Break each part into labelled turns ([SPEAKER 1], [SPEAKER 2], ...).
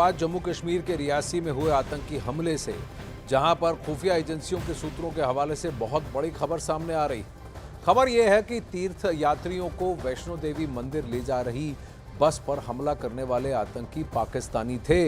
[SPEAKER 1] आज जम्मू कश्मीर के रियासी में हुए आतंकी हमले से जहां पर खुफिया एजेंसियों के सूत्रों के हवाले से बहुत बड़ी खबर सामने आ रही। खबर यह है कि तीर्थ यात्रियों को वैष्णो देवी मंदिर ले जा रही बस पर हमला करने वाले आतंकी पाकिस्तानी थे।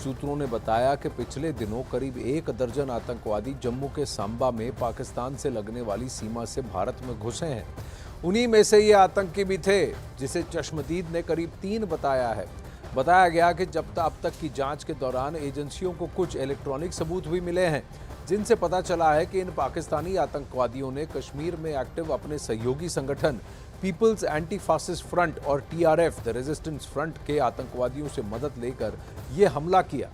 [SPEAKER 1] सूत्रों ने बताया कि पिछले दिनों करीब 1 दर्जन आतंकवादी जम्मू के सांबा में पाकिस्तान से लगने वाली सीमा से भारत में घुसे हैं। उन्हीं में से ये आतंकी भी थे, जिसे चश्मदीद ने करीब 3 बताया है। बताया गया कि अब तक की जांच के दौरान एजेंसियों को कुछ इलेक्ट्रॉनिक सबूत भी मिले हैं, जिनसे पता चला है कि इन पाकिस्तानी आतंकवादियों ने कश्मीर में एक्टिव अपने सहयोगी संगठन पीपल्स एंटी फासिस्ट फ्रंट और टीआरएफ द रेजिस्टेंस फ्रंट के आतंकवादियों से मदद लेकर यह हमला किया।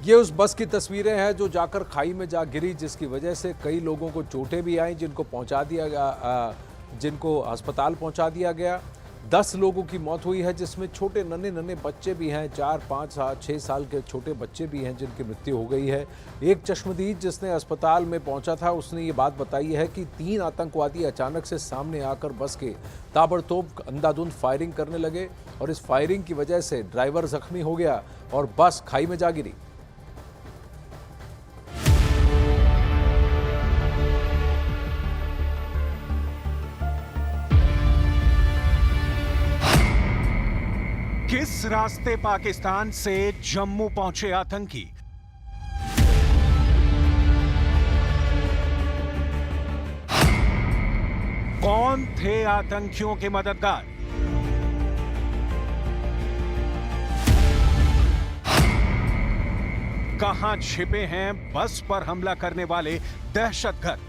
[SPEAKER 1] ये उस बस की तस्वीरें हैं जो जाकर खाई में जा गिरी, जिसकी वजह से कई लोगों को चोटें भी आई, जिनको अस्पताल पहुंचा दिया गया। 10 लोगों की मौत हुई है, जिसमें छोटे नन्हे बच्चे भी हैं, 4, 5, 6 साल के छोटे बच्चे भी हैं जिनकी मृत्यु हो गई है। एक चश्मदीद जिसने अस्पताल में पहुंचा था, उसने ये बात बताई है कि 3 आतंकवादी अचानक से सामने आकर बस के ताबड़तोड़ अंधाधुंध फायरिंग करने लगे और इस फायरिंग की वजह से ड्राइवर जख्मी हो गया और बस खाई में जा गिरी।
[SPEAKER 2] किस रास्ते पाकिस्तान से जम्मू पहुंचे आतंकी? कौन थे आतंकियों के मददगार? कहां छिपे हैं बस पर हमला करने वाले दहशतगर्द?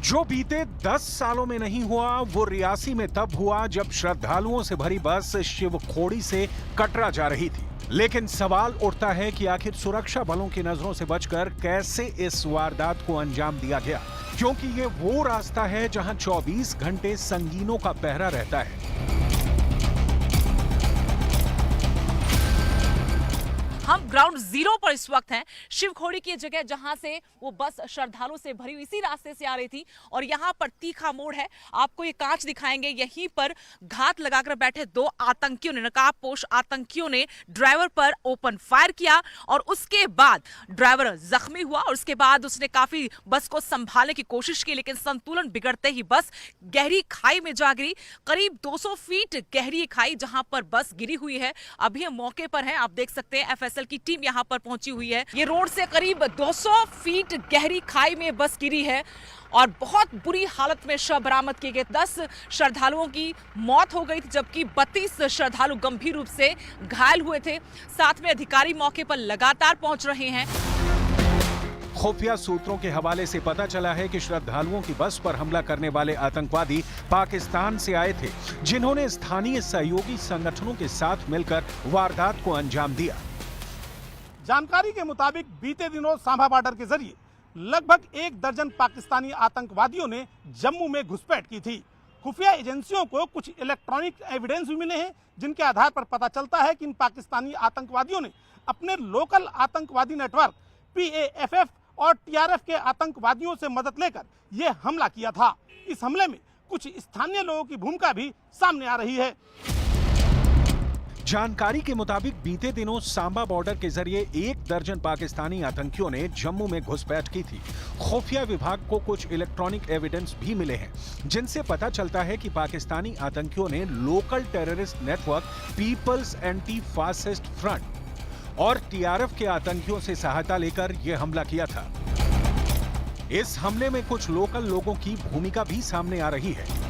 [SPEAKER 2] जो बीते 10 सालों में नहीं हुआ, वो रियासी में तब हुआ जब श्रद्धालुओं से भरी बस शिवखोड़ी से कटरा जा रही थी। लेकिन सवाल उठता है कि आखिर सुरक्षा बलों की नजरों से बचकर कैसे इस वारदात को अंजाम दिया गया, क्योंकि ये वो रास्ता है जहां 24 घंटे संगीनों का पहरा रहता है।
[SPEAKER 3] हम ग्राउंड जीरो पर इस वक्त हैं, शिवखोड़ी की जगह जहां से वो बस श्रद्धालुओं से भरी हुई इसी रास्ते से आ रही थी और यहां पर तीखा मोड़ है। आपको ये कांच दिखाएंगे, यहीं पर घात लगाकर बैठे 2 आतंकियों ने, नकाबपोश आतंकियों ने ड्राइवर पर ओपन फायर किया और उसके बाद ड्राइवर जख्मी हुआ और उसके बाद उसने काफी बस को संभालने की कोशिश की, लेकिन संतुलन बिगड़ते ही बस गहरी खाई में जा गिरी। करीब 200 फीट गहरी खाई जहां पर बस गिरी हुई है। अभी हम मौके पर हैं, आप देख सकते हैं एफएसएल की टीम यहां पर पहुंची हुई है। ये रोड से करीब 200 फीट गहरी खाई में बस गिरी है और बहुत बुरी हालत में शव बरामद किए गए। 10 श्रद्धालुओं की मौत हो गई थी, जबकि 32 श्रद्धालु गंभीर रूप से घायल हुए थे। साथ में अधिकारी मौके पर लगातार पहुंच रहे हैं।
[SPEAKER 2] खुफिया सूत्रों के हवाले से पता चला है कि श्रद्धालुओं की बस पर हमला करने वाले आतंकवादी पाकिस्तान से आए थे, जिन्होंने स्थानीय सहयोगी संगठनों के साथ मिलकर वारदात को अंजाम दिया।
[SPEAKER 4] जानकारी के मुताबिक बीते दिनों सांभा बॉर्डर के जरिए लगभग 1 दर्जन पाकिस्तानी आतंकवादियों ने जम्मू में घुसपैठ की थी। खुफिया एजेंसियों को कुछ इलेक्ट्रॉनिक एविडेंस भी मिले हैं, जिनके आधार पर पता चलता है कि इन पाकिस्तानी आतंकवादियों ने अपने लोकल आतंकवादी नेटवर्क PAFF और TRF के आतंकवादियों से मदद लेकर यह हमला किया था। इस हमले में कुछ स्थानीय लोगों की भूमिका भी सामने आ रही है।
[SPEAKER 2] जानकारी के मुताबिक बीते दिनों सांबा बॉर्डर के जरिए 1 दर्जन पाकिस्तानी आतंकियों ने जम्मू में घुसपैठ की थी। खुफिया विभाग को कुछ इलेक्ट्रॉनिक एविडेंस भी मिले हैं, जिनसे पता चलता है कि पाकिस्तानी आतंकियों ने local terrorist network peoples anti fascist front और TRF के आतंकियों से सहायता लेकर यह हमला किया था। इस हमले में कुछ लोकल लोगों की भूमिका भी सामने आ रही है।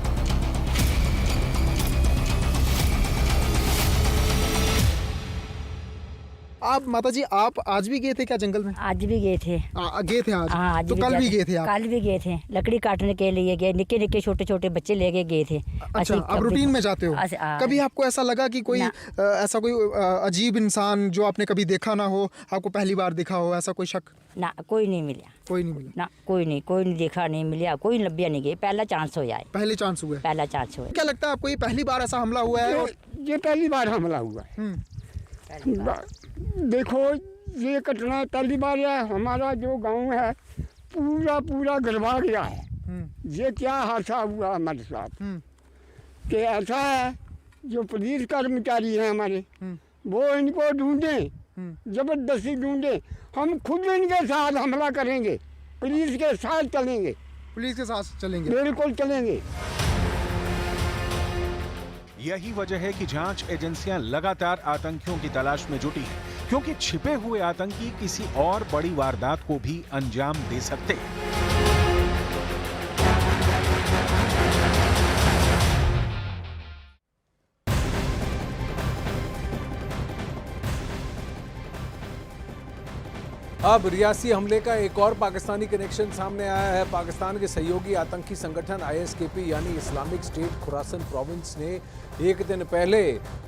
[SPEAKER 5] आप माता जी, आप आज भी गए थे क्या जंगल में?
[SPEAKER 6] आज भी गए थे।
[SPEAKER 5] गए थे आज?
[SPEAKER 6] हाँ, आज
[SPEAKER 5] तो कल भी गए थे आप?
[SPEAKER 6] कल भी गए थे, लकड़ी काटने के लिए गए, निक्के निक्के छोटे छोटे बच्चे लेके गए थे।
[SPEAKER 5] अच्छा, आप रूटीन में जाते हो? कभी आपको ऐसा लगा कि कोई ऐसा कोई अजीब इंसान जो आपने कभी देखा ना हो, आपको पहली बार देखा हो, ऐसा कोई शक?
[SPEAKER 6] ना, कोई नहीं मिला।
[SPEAKER 5] कोई नहीं मिला?
[SPEAKER 6] ना, कोई नहीं देखा, नहीं मिला, कोई लब्बिया नहीं गई। पहला चांस हो जाए।
[SPEAKER 5] पहले चांस हुआ?
[SPEAKER 6] पहला चांस हुआ।
[SPEAKER 5] क्या लगता है आपको, ये पहली बार ऐसा हमला हुआ है?
[SPEAKER 7] ये पहली बार हमला हुआ है। देखो, ये घटना पहली बार है। हमारा जो गांव है पूरा पूरा गरबा गया है। ये क्या हादसा हुआ हमारे साथ कि ऐसा है, जो पुलिस कर्मचारी हैं हमारे वो इनको ढूंढें, जबरदस्ती ढूंढें। हम खुद इनके साथ हमला करेंगे, पुलिस के साथ चलेंगे,
[SPEAKER 5] पुलिस के साथ चलेंगे,
[SPEAKER 7] बिल्कुल चलेंगे।
[SPEAKER 2] यही वजह है कि जांच एजेंसियां लगातार आतंकियों की तलाश में जुटी हैं, क्योंकि छिपे हुए आतंकी किसी और बड़ी वारदात को भी अंजाम दे सकते हैं।
[SPEAKER 1] अब रियासी हमले का एक और पाकिस्तानी कनेक्शन सामने आया है। पाकिस्तान के सहयोगी आतंकी संगठन आईएसकेपी यानी इस्लामिक स्टेट खुरासन प्रोविंस ने एक दिन पहले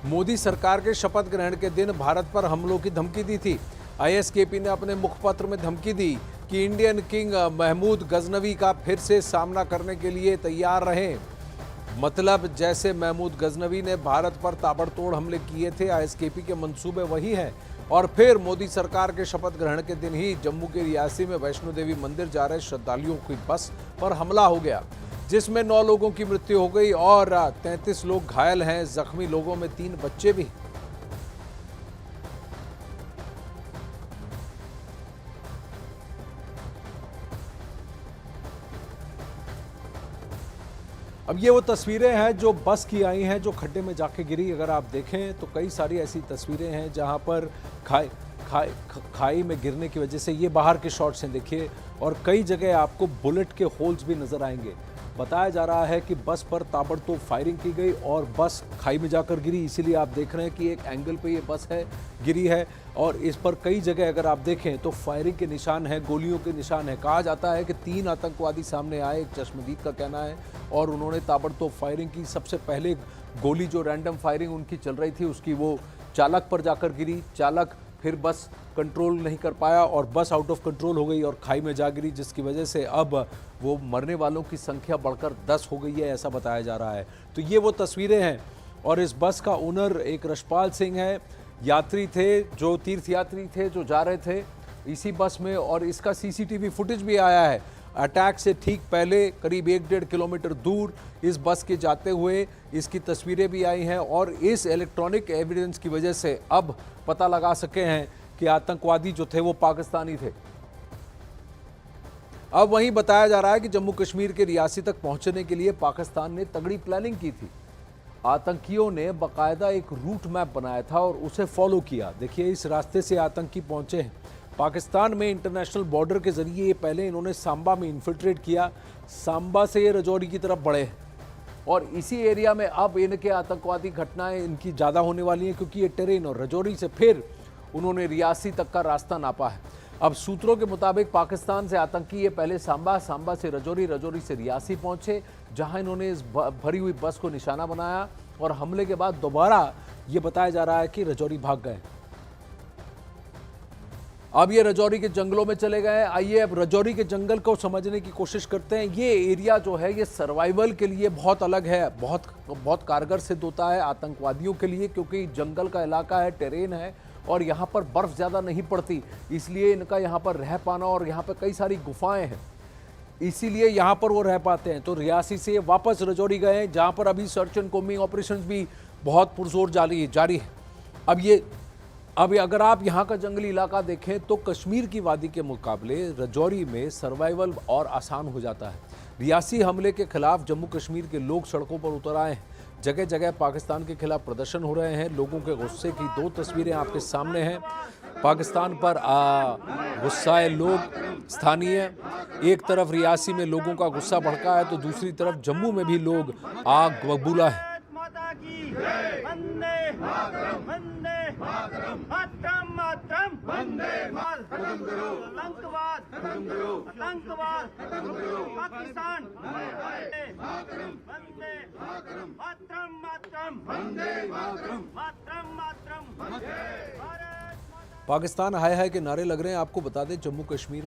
[SPEAKER 1] मोदी सरकार के शपथ ग्रहण के दिन भारत पर हमलों की धमकी दी थी। आईएसकेपी ने अपने मुखपत्र में धमकी दी कि इंडियन किंग महमूद गजनवी का फिर से सामना करने के लिए तैयार रहें। मतलब जैसे महमूद गजनवी ने भारत पर ताबड़तोड़ हमले किए थे, आईएसकेपी के मंसूबे वही हैं। और फिर मोदी सरकार के शपथ ग्रहण के दिन ही जम्मू के रियासी में वैष्णो देवी मंदिर जा रहे श्रद्धालुओं की बस पर हमला हो गया, जिसमें 9 लोगों की मृत्यु हो गई और 33 लोग घायल हैं। जख्मी लोगों में 3 बच्चे भी। अब ये वो तस्वीरें हैं जो बस की आई हैं, जो खड्डे में जाके गिरी। अगर आप देखें तो कई सारी ऐसी तस्वीरें हैं जहां पर खाई में गिरने की वजह से, ये बाहर के शॉट्स हैं देखिए, और कई जगह आपको बुलेट के होल्स भी नजर आएंगे। बताया जा रहा है कि बस पर ताबड़तोड़ फायरिंग की गई और बस खाई में जाकर गिरी। इसीलिए आप देख रहे हैं कि एक एंगल पे ये बस है गिरी है और इस पर कई जगह अगर आप देखें तो फायरिंग के निशान हैं, गोलियों के निशान हैं। कहा जाता है कि 3 आतंकवादी सामने आए, एक चश्मदीद का कहना है, और उन्होंने ताबड़तोड़ फायरिंग की। सबसे पहले गोली जो रैंडम फायरिंग उनकी चल रही थी उसकी वो चालक पर जाकर गिरी। चालक फिर बस कंट्रोल नहीं कर पाया और बस आउट ऑफ कंट्रोल हो गई और खाई में जा गिरी, जिसकी वजह से अब वो मरने वालों की संख्या बढ़कर 10 हो गई है, ऐसा बताया जा रहा है। तो ये वो तस्वीरें हैं और इस बस का ओनर एक रशपाल सिंह है। यात्री थे, जो तीर्थयात्री थे जो जा रहे थे इसी बस में, और इसका सीसीटीवी फुटेज भी आया है। अटैक से ठीक पहले करीब 1-1.5 किलोमीटर दूर इस बस के जाते हुए इसकी तस्वीरें भी आई हैं और इस इलेक्ट्रॉनिक एविडेंस की वजह से अब पता लगा सके हैं कि आतंकवादी जो थे वो पाकिस्तानी थे। अब वहीं बताया जा रहा है कि जम्मू कश्मीर के रियासी तक पहुंचने के लिए पाकिस्तान ने तगड़ी प्लानिंग की थी। आतंकियों ने बाकायदा एक रूट मैप बनाया था और उसे फॉलो किया। देखिए इस रास्ते से आतंकी पहुंचे हैं पाकिस्तान में इंटरनेशनल बॉर्डर के जरिए। पहले इन्होंने सांबा में इन्फिल्ट्रेट किया, सांबा से ये रजौरी की तरफ बढ़े और इसी एरिया में अब इनके आतंकवादी घटनाएं इनकी ज़्यादा होने वाली हैं, क्योंकि ये टेरेन और रजौरी से फिर उन्होंने रियासी तक का रास्ता नापा है। अब सूत्रों के मुताबिक पाकिस्तान से आतंकी ये पहले सांबा, सांबा से रजौरी, रजौरी से रियासी पहुंचे, जहां इन्होंने इस भरी हुई बस को निशाना बनाया और हमले के बाद दोबारा ये बताया जा रहा है कि रजौरी भाग गए। अब ये रजौरी के जंगलों में चले गए। आइए अब रजौरी के जंगल को समझने की कोशिश करते हैं। ये एरिया जो है ये सर्वाइवल के लिए बहुत अलग है, बहुत कारगर सिद्ध होता है आतंकवादियों के लिए, क्योंकि जंगल का इलाका है, टेरेन है और यहाँ पर बर्फ ज़्यादा नहीं पड़ती, इसलिए इनका यहाँ पर रह पाना, और यहाँ पर कई सारी गुफाएं हैं, इसीलिए यहाँ पर वो रह पाते हैं। तो रियासी से वापस रजौरी गए, जहाँ पर अभी सर्च एंड कोम्बिंग ऑपरेशंस भी बहुत पुरजोर जारी है। अब अगर आप यहाँ का जंगली इलाका देखें तो कश्मीर की वादी के मुकाबले रजौरी में सर्वाइवल और आसान हो जाता है। रियासी हमले के खिलाफ जम्मू कश्मीर के लोग सड़कों पर उतर आए हैं। जगह जगह पाकिस्तान के खिलाफ प्रदर्शन हो रहे हैं। लोगों के गुस्से की 2 तस्वीरें आपके सामने हैं। पाकिस्तान पर गुस्साए लोग स्थानीय, एक तरफ रियासी में लोगों का गुस्सा भड़का है तो दूसरी तरफ जम्मू में भी लोग आग बबूला है। पाकिस्तान हाय हाय के नारे लग रहे हैं। आपको बता दें जम्मू कश्मीर